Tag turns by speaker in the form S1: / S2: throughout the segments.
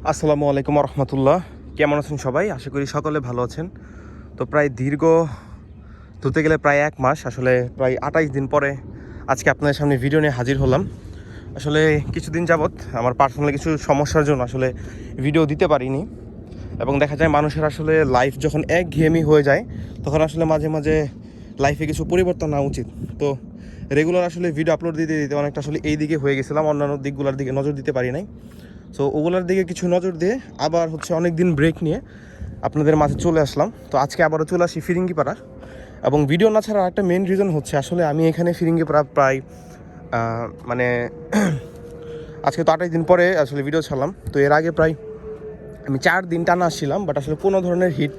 S1: আসসালামু আলাইকুম রহমতুল্লাহ। কেমন আছেন সবাই? আশা করি সকলে ভালো আছেন। তো প্রায় দীর্ঘ ধরতে গেলে প্রায় 1 মাস, আসলে প্রায় 28 দিন পরে আজকে আপনাদের সামনে ভিডিও নিয়ে হাজির হলাম। আসলে কিছুদিন যাবৎ আমার পার্সোনাল কিছু সমস্যার জন্য আসলে ভিডিও দিতে পারিনি, এবং দেখা যায় মানুষের আসলে লাইফ যখন একঘেয়েমি হয়ে যায় তখন আসলে মাঝে মাঝে লাইফে কিছু পরিবর্তন আনা উচিত। তো রেগুলার আসলে ভিডিও আপলোড দিতে দিতে অনেকটা আসলে এই দিকে হয়ে গেছিলাম, অন্যান্য দিকগুলোর দিকে নজর দিতে পারি নাই। সো ওগুলোর দিকে কিছু নজর দিয়ে আবার অনেক দিন ব্রেক নিয়ে আপনাদের মাঝে চলে আসলাম। তো আজকে আবারও চলে আসি ফিরিঙ্গিপাড়া, এবং ভিডিও না ছাড়া একটা মেন রিজন হচ্ছে আসলে আমি এখানে ফিরিঙ্গিপাড়া প্রায় মানে আজকে তো 28 দিন পরে আসলে ভিডিও ছাড়লাম। তো এর আগে প্রায় আমি 4 দিন টানা আসছিলাম, বাট আসলে কোনো ধরনের হিট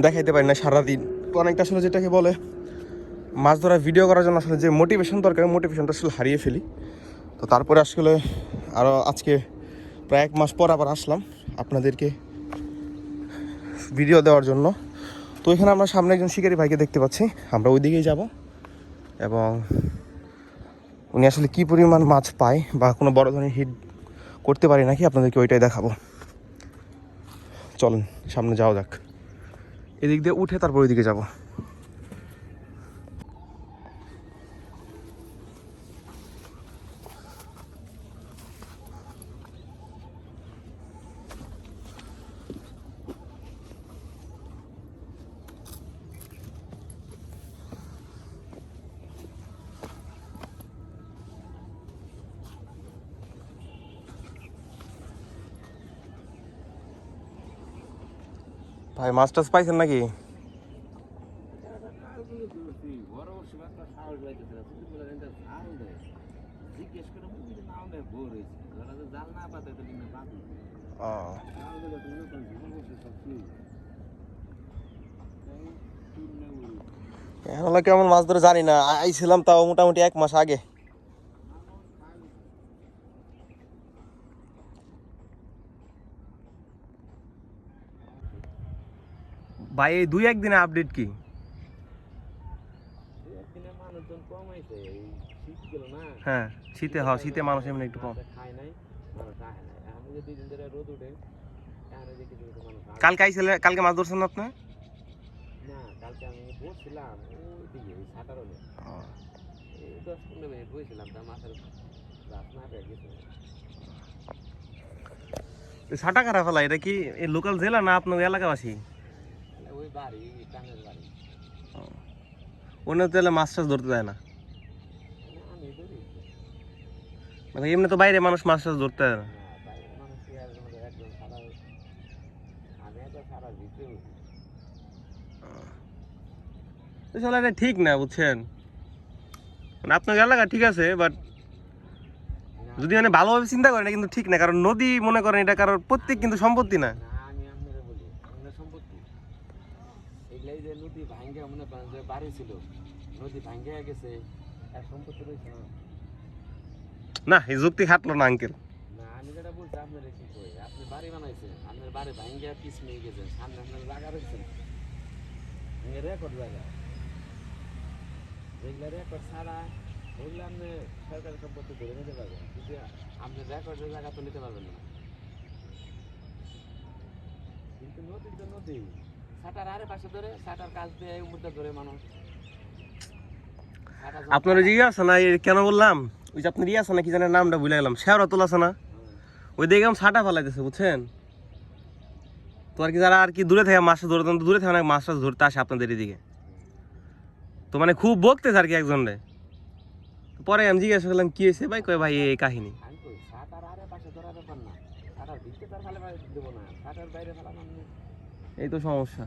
S1: দেখাইতে পারি না সারাদিন। তো অনেকটা আসলে যেটাকে বলে মাছ ধরা ভিডিও করার জন্য আসলে যে মোটিভেশন দরকার, মোটিভেশনটা আসলে হারিয়ে ফেলি। তো তারপরে আসলে আরও আজকে প্রায় 1 মাস পর আবার আসলাম আপনাদেরকে ভিডিও দেওয়ার জন্য। তো এখানে আমরা সামনে একজন শিকারী ভাইকে দেখতে পাচ্ছি, আমরা ওই দিকেই যাব, এবং উনি আসলে কী পরিমাণ মাছ পায় বা কোনো বড় ধরনের হিট করতে পারি নাকি আপনাদেরকে ওইটাই দেখাবো। চলেন সামনে যাওয়া যাক, এদিক দিয়ে উঠে তারপর ওইদিকে যাব। ভাই মাছ টাছ পাইছেন নাকি? এখন কেমন মাছ ধরে জানি না, আইছিলাম তাও মোটামুটি 1 মাস আগে। ভাই এই 2-1 দিনে আপডেট কি? হ্যাঁ শীতে, হ্যাঁ শীতে মানুষ এমনি একটু কম। কালকে আইছিলে, কালকে মাছ ধরছেন না আপনি? সাটা কারা ফেলা, এটা কি লোকাল জেলা না আপনার এলাকাবাসী? অন্য তেলে মাছ টাছ ধরতে যায় না, মানে এমনি তো বাইরে মানুষ মাছ টাছ ধরতে যায় না। আসলে এটা ঠিক না, বুঝছেন? মানে আপনার এলাকা ঠিক আছে, বাট যদি মানে ভালোভাবে চিন্তা করেন কিন্তু ঠিক না, কারণ নদী মনে করেন এটা কারোর প্রত্যেক কিন্তু সম্পত্তি না। না এই যুক্তি খাটলো না আঙ্কেল।
S2: সরকারি সম্পত্তি ধরে নিতে পারবেন, কিন্তু আপনি রেকর্ডের জায়গা তো নিতে পারবেন না। কিন্তু নদী তো নদী, সাঁটার আরে পাশে ধরে সাঁটার কাজ দিয়ে মুদ্রা ধরে মানুষ।
S1: আপনার ওই আছে না, কেন বললাম, ওই যে আপনার আছে না, কি জানেন নামটা ভুলে গেলাম, শেওড়া তোলা আছে না, ওই দিকে ছাটা ফেলাইতেছে, বুঝছেন? তো আর কি যারা আর কি দূরে থেকে মাছটা ধরতেন, দূরে থেকে অনেক মাছ টাছ ধরতে আসে আপনাদের এদিকে, তো মানে খুব বকতেছে আর কি একজন রে। পরে আমি জিজ্ঞাসা করলাম কি হয়েছে ভাই, কয় ভাই এই কাহিনী। এই তো সমস্যা।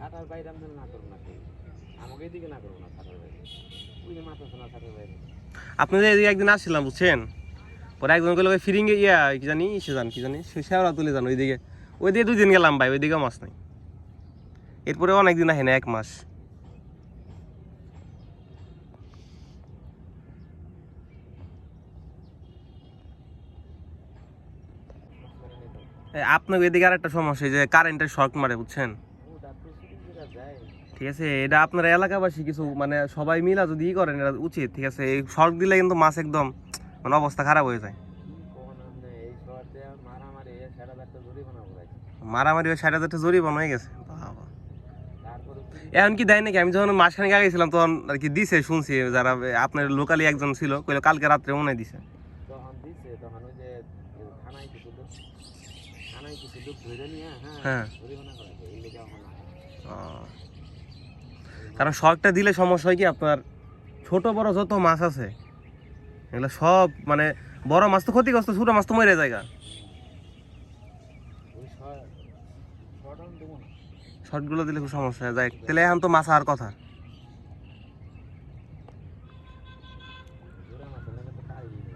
S1: আপনাদের এদিকে একদিন আসছিলাম, বুঝছেন? পরে একজন গেল ফিরিঙ্গে কি জানি সে যান, কি জানি শেওড়া তুলে যান ওইদিকে, ওই দিকে 2 দিন গেলাম ভাই, ওইদিকে মাছ নাই। এরপরে অনেকদিন আসে না, 1 মাস। আপনার এদিকে আর একটা সমস্যা, যে কারেন্টের শর্ট মারে, বুঝছেন? ঠিক আছে, এটা আপনার এলাকাবাসী কিছু মানে সবাই মিলা যদি করেন এটা উচিত, ঠিক আছে? এই শর্ট দিলে কিন্তু মাছ একদম মানে অবস্থা খারাপ হয়ে যায়।
S2: এই 60,000 জরিমানা করাইছে।
S1: মারামারি 60,000 জরিমানা হয়ে গেছে বাবা।
S2: তারপরে
S1: এখন কি দেয় নাকি? আমি যখন মাসখানেক আগে ছিলাম তখন আর কি দিছে, শুনছি যারা আপনার লোকালি একজন ছিল কইলো কালকে রাত্রে মনে হয় দিছে।
S2: তখন দিছে, তখন ওই যে থানায় কিছু লোক ধরে নিয়ে
S1: হ্যাঁ।
S2: জরিমানা করাইছে এই লেগে এখন
S1: কারণ শখটা দিলে সমস্যা হয় কি আপনার, ছোট বড় যত মাছ আছে এগুলো সব মানে বড় মাছ তো ক্ষতিগ্রস্ত, ছোট মাছ তো মরে যায়।
S2: ওই শর্টন দেবো না,
S1: শর্টগুলো দিলে খুব সমস্যা হয়ে যায়। তাহলে এখন তো মাছ আর কথা।
S2: জোড়া মাছ হলে তো পারি না।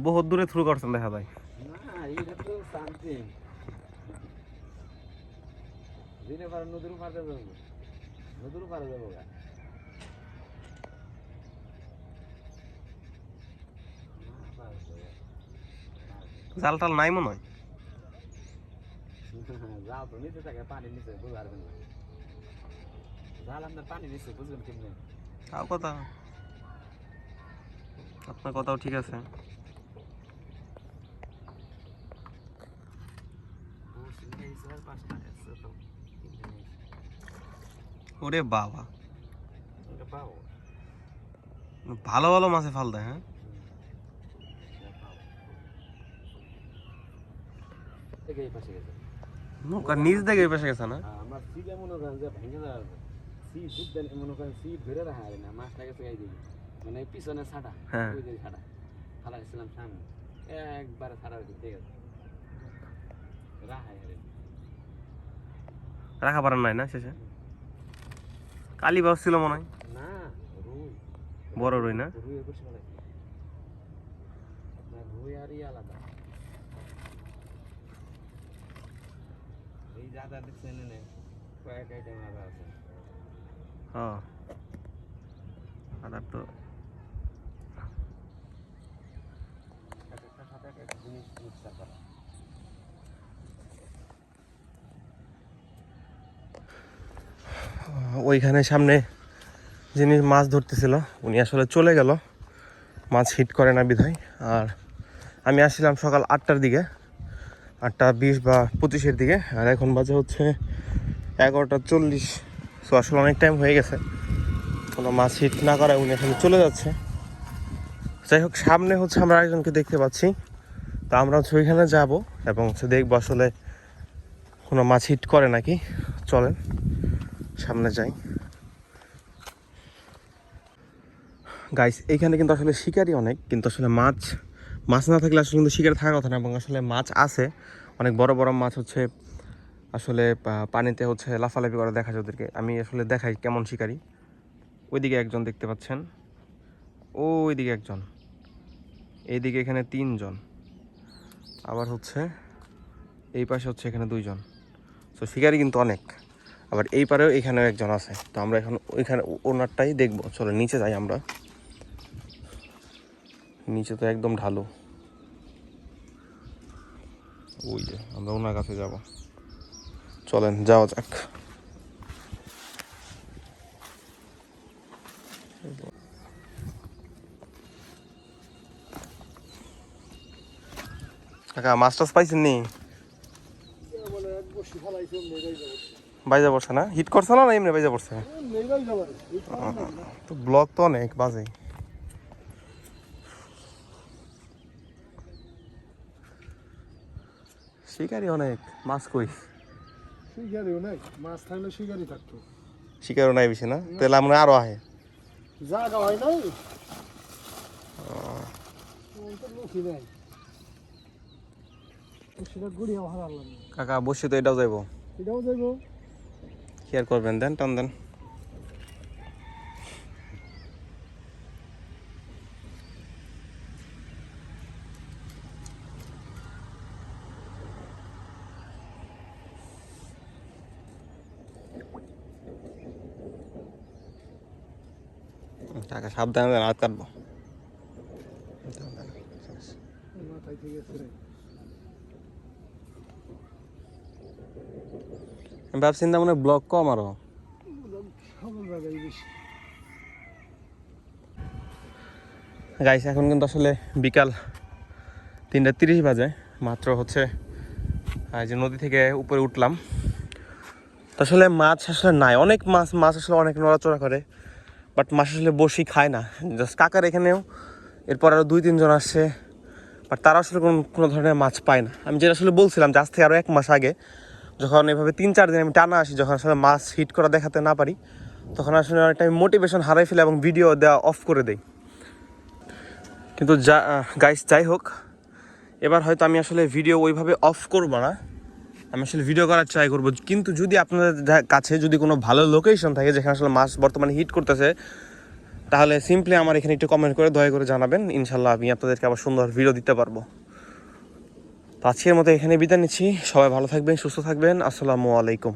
S1: বহুত দূরে থ্রু করছেন দেখা যায়।
S2: না এইটা তো সামথিং দিনে পারে নদীর পারে যাবো, নদীর পারে যাবো গা।
S1: জাল টাল নাই মনে হয়।
S2: জাল তো নিচে থাকে, পানির নিচে বুঝারবেন না। জাল আপনার পানির নিচে বুঝবেন কেমনে?
S1: তাও কথা, আপনার কথাও ঠিক আছে। ওরে বাবা, ভালো ভালো মাছে ফাল দেয়। হ্যাঁ, নৌকার নিচ দেখে এই পাশে গেছে না?
S2: আমার সিলে মনে করেন যে ভেঙে যাওয়ার সি দুধ দেন, মনে করেন সি ধরে রাখা হয় না, মাছটাকে চাই দিই মানে পিছনে ছাটা,
S1: হ্যাঁ।
S2: ওই যে ছাটা ফালাইছিলাম সামনে, একবারে ছাড়া হয়েছে, ঠিক আছে রাখাই হারে
S1: রাখা পারেন নাই না শেষে? কালী বাস ছিল মনে হয়,
S2: না রুই,
S1: বড় রুই না?
S2: রুই বেশি ফেলাইছি আপনার, রুই আর আলাদা। এই দাদা দেখছেন এনে কয়েক আইটেম আদা আছে।
S1: হ্যাঁ, আদার তো
S2: একটার সাথে একটা জিনিস মিক্সার করা।
S1: ওইখানে সামনে যিনি মাছ ধরতেছিল উনি আসলে চলে গেল, মাছ হিট করে না বিধায়। আর আমি আসছিলাম সকাল 8টার দিকে, 8:20 বা 25-এর দিকে, আর এখন বাজে হচ্ছে 11:40। সো আসলে অনেক টাইম হয়ে গেছে, কোনো মাছ হিট না করায় উনি আসলে চলে যাচ্ছে। যাই হোক, সামনে হচ্ছে আমরা একজনকে দেখতে পাচ্ছি, তো আমরা হচ্ছে ওইখানে যাব এবং হচ্ছে দেখবো আসলে কোনো মাছ হিট করে নাকি। চলেন সামনে যাই। গাইস, এইখানে কিন্তু আসলে শিকারি অনেক, কিন্তু আসলে মাছ না থাকলে আসলে কিন্তু শিকারি থাকার কথা না। এবং আসলে মাছ আছে, অনেক বড় বড় মাছ হচ্ছে আসলে পানিতে হচ্ছে লাফালাফি করে দেখা যায় ওদেরকে। আমি আসলে দেখাই কেমন শিকারি। ওইদিকে একজন দেখতে পাচ্ছেন, ওইদিকে একজন, এইদিকে এখানে 3 জন, আবার হচ্ছে এই পাশে হচ্ছে এখানে 2 জন। তো শিকারি কিন্তু অনেক। আবার এই পারেও এখানেও একজন আছে। তো আমরা এখন ওইখানে ওনারটাই দেখবো। চলো নিচে যাই আমরা, নিচে তো একদম ঢালু। ওই যে আমরা ওনার কাছে যাব, চলেন যাওয়া যাক। কাকা, মাছ টাছ পাইছেন নি? বাইজা পড়ছে না? হিট করছে না এমনি বাইজা পড়ছে? তো ব্লক তো অনেক বাজে। শিকারি অনেক, মাছ কই?
S3: শিকারিও নাই, মাছ থাকলে শিকারি থাকতো।
S1: শিকারও নাই বেশি না? তাহলে আমরা আরো আহে
S3: জায়গা হয় নাই, লোকই নাই। সেটা গড়িয়া হারালাম,
S1: কাকা বসে তো এটাও যাইব,
S3: এটাও যাইবো।
S1: কি আর করবেন, দেন টান দেন। কাকা সাবধানে দেন, হাত কাটবো।
S3: মাথায় থেকে ফিরে
S1: আমি ভাবছি না মনে ব্লক কম আরো।
S3: সব জায়গায় বেশি।
S1: গাইস, এখন কিন্তু আসলে বিকাল 3:30 বাজে মাত্র হচ্ছে এই যে নদী থেকে উপরে উঠলাম। তো আসলে মাছ আসলে নাই, অনেক মাছ আসলে অনেক নড়াচড়া করে, বাট মাছ আসলে বসি খায় না। জাস্ট কাকার এখানেও এরপর আরও 2-3 জন আসছে, বাট তারা আসলে কোনো ধরনের মাছ পায় না। আমি যেটা আসলে বলছিলাম যে আজ থেকে আরও 1 মাস আগে যখন এভাবে 3-4 দিন আমি টানা আসি, যখন আসলে মাছ হিট করা দেখাতে না পারি, তখন আসলে অনেকটা আমি মোটিভেশন হারাই ফেলে এবং ভিডিও দেওয়া অফ করে দেই। কিন্তু গাইস যাই হোক, এবার হয়তো আমি আসলে ভিডিও ওইভাবে অফ করবো না, আমি আসলে ভিডিও করার ট্রাই করবো। কিন্তু যদি আপনাদের কাছে যদি কোনো ভালো লোকেশন থাকে যেখানে আসলে মাছ বর্তমানে হিট করতেছে, তাহলে সিম্পলি আমার এখানে একটু কমেন্ট করে দয়া করে জানাবেন, ইনশাল্লাহ আমি আপনাদেরকে আবার সুন্দর ভিডিও দিতে পারবো। তো আজকের মতো এখানে বিদায় নিচ্ছি, সবাই ভালো থাকবেন, সুস্থ থাকবেন, আসসালামু আলাইকুম।